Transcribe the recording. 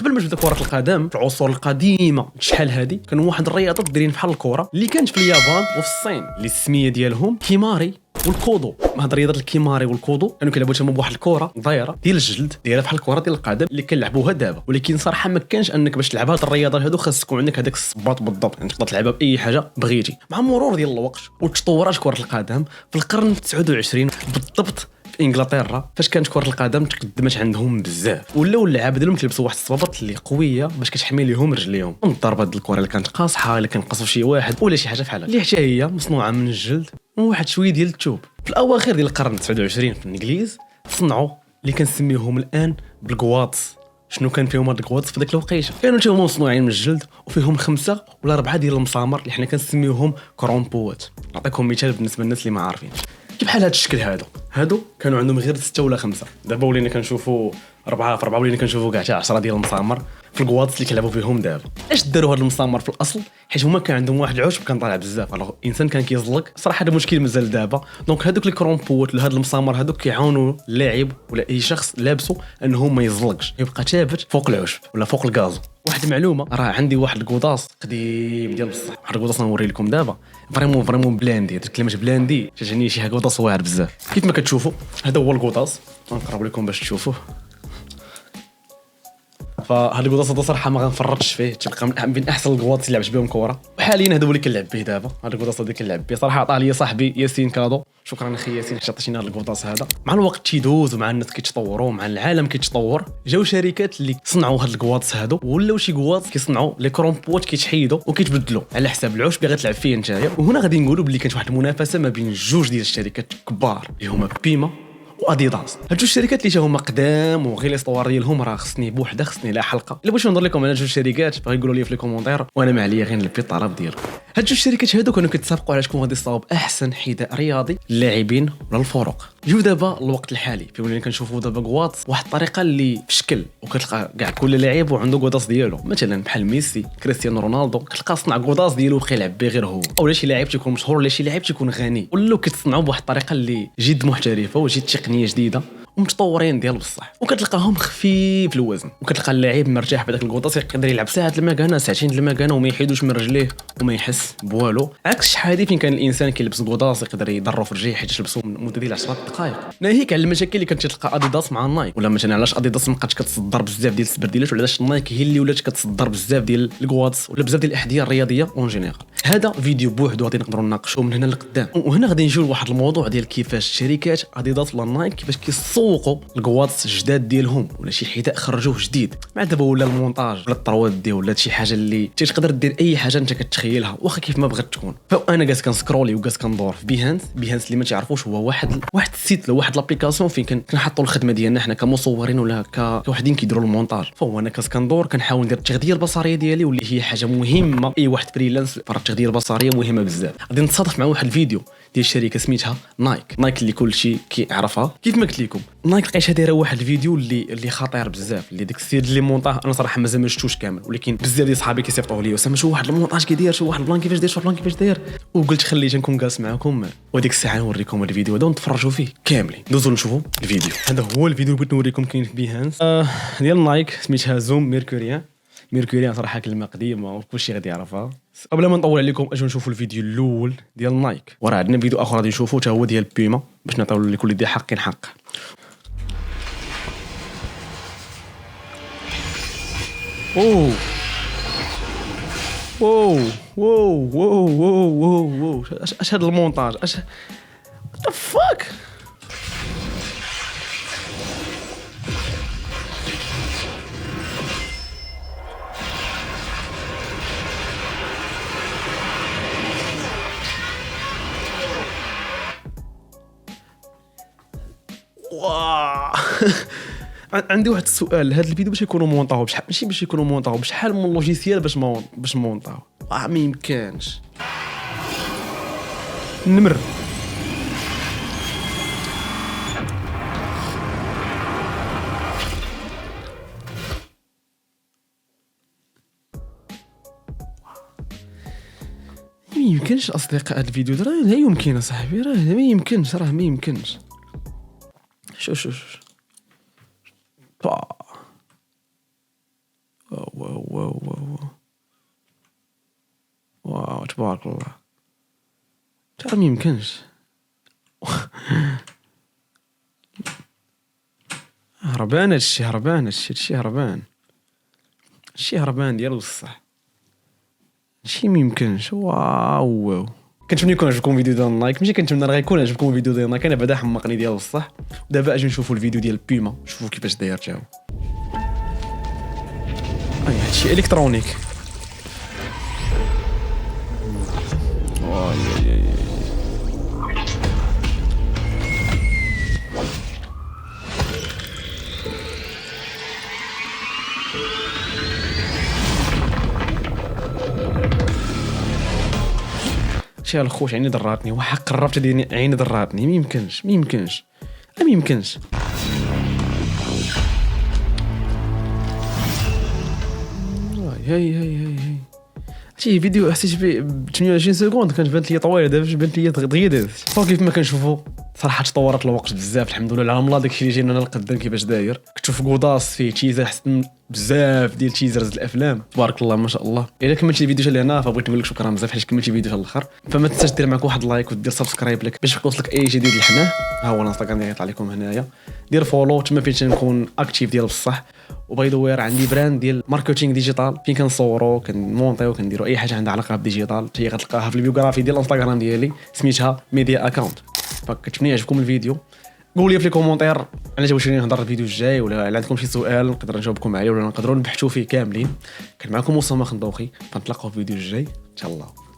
قبل ما تبدا كره القدم في العصور القديمه شحال هذه كانوا واحد الرياضات دايرين بحال الكره اللي كانت في اليابان وفي الصين اللي السميه ديالهم كيماري والكودو. هاد الرياضات الكيماري والكودو كانوا كيلعبوا تما بواحد الكره دايره ديال الجلد دايره بحال الكره ديال القدم اللي كنلعبوها دابا، ولكن صراحه ما كانش انك باش تلعب هاد الرياضه هادو خاص تكون عندك هذاك الصباط بالضبط، يعني تقدر تلعبها باي حاجه بغيتي. مع مرور ديال الوقت وتطورات كره القدم في القرن 29 بالضبط في انجلترا فاش كانت كره القدم تقدمت عندهم بزاف، ولاو اللعابه ديالهم كيلبسوا واحد الصباط اللي قويه باش كتحمي لهم رجليهم من الضربه ديال الكره اللي كانت قاصحه اللي كنقصوا شي واحد ولا شي حاجه بحال اللي حتى هي مصنوعه من الجلد وواحد شويه ديال الثوب. في الاواخر ديال القرن 29 في الانجليز صنعوا اللي كنسميوهم الان بالكواطس. شنو كان فيهم هاد الكواطس في ديك الوقيته؟ كانوا تاهما مصنوعين من الجلد وفيهم 5 ولا 4 ديال المسامر اللي حنا كنسميوهم كرومبوات. نعطيكم مثال بالنسبه للناس اللي ما عارفين كي بحال هاد الشكل هادو كانوا عندهم غير 6 ولا 5. دابا ولينا كنشوفوا 4 في 4 ولينا كنشوفوا كاع حتى 10 ديال المسامر في الكواطس اللي كيلعبوا فيهم دابا. اش داروا هاد المسامر في الاصل؟ حيت هما كان عندهم واحد العشب كان طالع بزاف، الوغ الانسان كان كيزلق صراحه هذا مشكل مازال دابا. دونك هذوك لي كرومبوات لهاد المسامر هذوك كيعاونوا اللاعب ولا اي شخص لابسه انه ما يزلقش، يبقى ثابت فوق العشب ولا فوق الغاز. واحد المعلومه، راه عندي واحد الكوداس قديم ديال بصح، واحد الكوداس نوري لكم دابا فريمون بلاندي. هاد كلمه بلاندي تجيني شي حاجه كوداس واعر بزاف. كيف ما كتشوفوا هذا هو الكوداس، غنقرب لكم باش تشوفوه. فهاد الكوداس هذا صراحه ما غنفرطش فيه، تبقى من بين احسن الكواطس اللي لعبت بهم كره، وحاليا هذا هو اللي كنلعب به دابا. هاد الكوداس اللي كنلعب به صراحه عطاه لي صاحبي ياسين كادو، شكرا اخي ياسين حيت عطيتينا هاد الكوداس هذا. مع الوقت تيدوز ومع الناس كيتطوروا مع العالم كيتطور، جاو شركات اللي صنعوا هاد الكواطس هادو ولاو شي كواطس كيصنعوا لي كرومبوات كيتحيدوا وكيتبدلوا على حساب العشب اللي غتلعب فيه نتايا. وهنا غادي نقولوا بلي كانت واحد المنافسه ما بين جوج ديال الشركات كبار اللي هما بيما واديداس. هاد جوج الشركات اللي هما قدام وغير الاستوار ديالهم راه خصني بوحده خصني لا حلقه الا بغيتو نهضر لكم على جوج الشركات بغا يقولوا لي في لي كومونتير وانا ما عليا غير نلبي الطلب ديالكم. هاد جوج الشركات هادو كانوا كيتسابقوا على شكون غادي يصاوب احسن حذاء رياضي للاعبين ولا الفرق. جيو دابا الوقت الحالي في ولينا كنشوفوا دابا كواطس واحد الطريقه اللي في شكل، وكتلقى كاع كل لاعب وعنده كوداس ديالو، مثلا بحال ميسي كريستيانو رونالدو كتلقى صنع كوداس ديالو وكيلعب به غير هو، اولا شي لاعب تيكون مشهور ولا شي لاعب تيكون غني، ولاو كيتصنعوا بواحد الطريقه اللي جد محترفه وجد تقنيه جديده ومتطورين ديال بصح، وكتلقاهم خفيف الوزن، وكتلقى اللاعب مرتاح بداك الكوداس يقدر يلعب ساعات المكانه ساعتين المكانه وما يحيدوش من رجليه وما يحس بوالو. عكس شحال هادي فين كان الانسان كيلبس كوداس يقدر يضرو في رجليه حيت لبسو مده ديال 10 دقائق. ناهيك على المشاكل اللي كانت تلقى اديداس مع نايك، ولا مثلا علاش اديداس مابقاتش كتصدر بزاف ديال السبرديلات وعلاش نايك هي اللي ولات كتصدر بزاف ديال الكوادس ولا بزاف ديال الاحذيه الرياضيه اون جينيرال. هذا فيديو بوحدو غادي نقدروا نناقشوه من هنا لقدام. وهنا غادي نجيو لواحد الموضوع ديال كيفاش شركات اديداس ولا نايك كيفاش كيسوقوا الكوادس الجداد ديالهم ولا شي حذاء خرجوه جديد. مع دابا ولا المونتاج ولا الطروات دي ولا شي حاجه اللي تقدر دير اي حاجه انت كتخيلها واخا كيف ما بغات تكون. فانا جالس كنسكرولي وجالس كندور في بيهانس اللي ما تعرفوش هو واحد السيت ولا واحد لابليكاسيون فين كنحطوا الخدمه ديالنا حنا كمصورين ولا كوحدين كيديروا المونتاج. فهو انا كنسكندور كنحاول ندير التغذيه البصريه ديالي واللي هي حاجه مهمه اي واحد فريلانس. التغذيه البصريه مهمه بزاف. غادي نتصادف مع واحد الفيديو ديال شركه سميتها نايك اللي كلشي كيعرفها. كيف ما قلت لكم نايك لقيتها دايره واحد الفيديو اللي خطير بزاف، اللي داك السيد اللي مونطاه انا صراحه مازال ما شفتوش كامل، ولكن بزاف ديال صحابي كيصيفطوه لي وسام شو واحد المونتاج كيدير شو واحد البلان كيفاش داير شو البلان كيفاش داير، وقلت خليت نكون جالس معكم وديك الساعه نوريكم الفيديو هذا ونتفرجوا فيه كاملين. دوزوا نشوفوا الفيديو. هذا هو الفيديو اللي بغيت نوريكم كاين في بيهانس ديال نايك سميتها زوم ميركوريان صراحه كلمه قديمه وكلشي غادي يعرفها. قبل ما نطول عليكم اجوا نشوفوا الفيديو الاول ديال نايك، وراه عندنا فيديو اخر غادي نشوفوه حتى هو ديال بيما باش نعطيو لكل ذي حق حق. اوه واو واو واو واو واو واو اش هذا المونتاج اش ذا فاك. عندي واحد السؤال، هذا الفيديو باش يكونوا مونطاو بشحال ماشي باش يكونوا مونطاو بشحال من لوجيسيال باش مونطاو ما يمكنش. النمر ما يمكنش اصدقاء هذا الفيديو راه لا يمكن اصاحبي، راه ما يمكنش شوف با واو واو واو واو واو تبارك الله. ترى ما يمكنش. هربان هادشي، هربان هادشي هربان، هادشي هربان ديالو بصح. هادشي ما يمكنش. واو واو. كنتمنى يكون عجبكم الفيديو ديال لايك، ماشي كنتمنى راه غيكون عجبكم الفيديو ديال لايك. انا بعدا حمقني ديال بصح. دابا اجي نشوفوا الفيديو ديال بيما، شوفوا كيفاش داير تاعو. هادشي الكترونيك. شي الخوش عيني ضراتني، وحق قربت ديني عيني ضراتني. ما يمكنش ما يمكنش ما يمكنش. هاي شي فيديو حسيت فيه ب 28 سكوند كانت بانت لي طويله، دابا بانت لي دغيا دازت. كيف ما كنشوفوا صراحه تطورت الوقت بزاف الحمد لله. العمله داكشي اللي جينا لقدام كيفاش داير. كتشوف كوداس فيه تيزر احسن بزاف ديال تيزرز الافلام تبارك الله ما شاء الله. الا كملتي الفيديو حتى لهنا فبغيت نقول لك شكرا بزاف حيت كملتي الفيديو حتى الاخر. فما تنساش دير معك واحد لايك ودير سبسكرايب لك باش يوصلك اي جديد لحنا. ها هو الانستغرام ديالي يطلع لكم هنايا. دير فولو تما فين نكون اكتيف ديال بصح. وباي ذا وير عندي براند ديال ماركتينغ ديجيتال فين كنصوروا كنمونطيو كنديروا اي حاجه عندها علاقه بالديجيتال. هي غتلقاها في البيوغرافي ديال الانستغرام ديالي سميتها ميديا اكاونت. فكتمنى يعجبكم الفيديو. قولوا لي في الكومونتير علاش بغيتوني نهضر الفيديو الجاي، ولا عندكم شي سؤال نقدر نجاوبكم عليه ولا نقدروا نبحثوا فيه كاملين. كان معكم اسامه خندوخي، فنتلاقاو في الفيديو الجاي ان شاء الله.